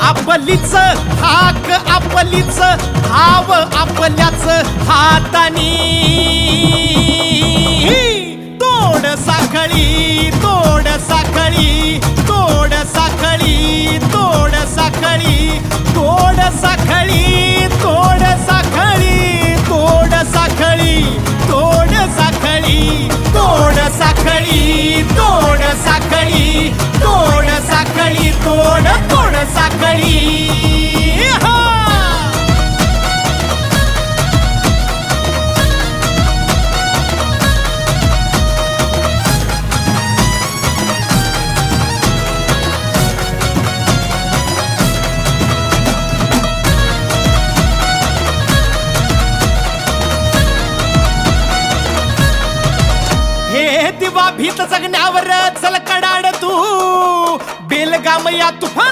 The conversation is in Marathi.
आपलीच हाक आपलीच हाव आपल्याच हातानी तोड साखळी तोड साखळी तोड साखळी तोड साखळी तोड साखळी तोड साखळी तोड साखळी तोड साखळी तोड साखळी तोड साखळी तोड साखळी तोड तोड साखळी दिवा भीत जगण्यावर चल कडाड तू बेलगाम या तुफान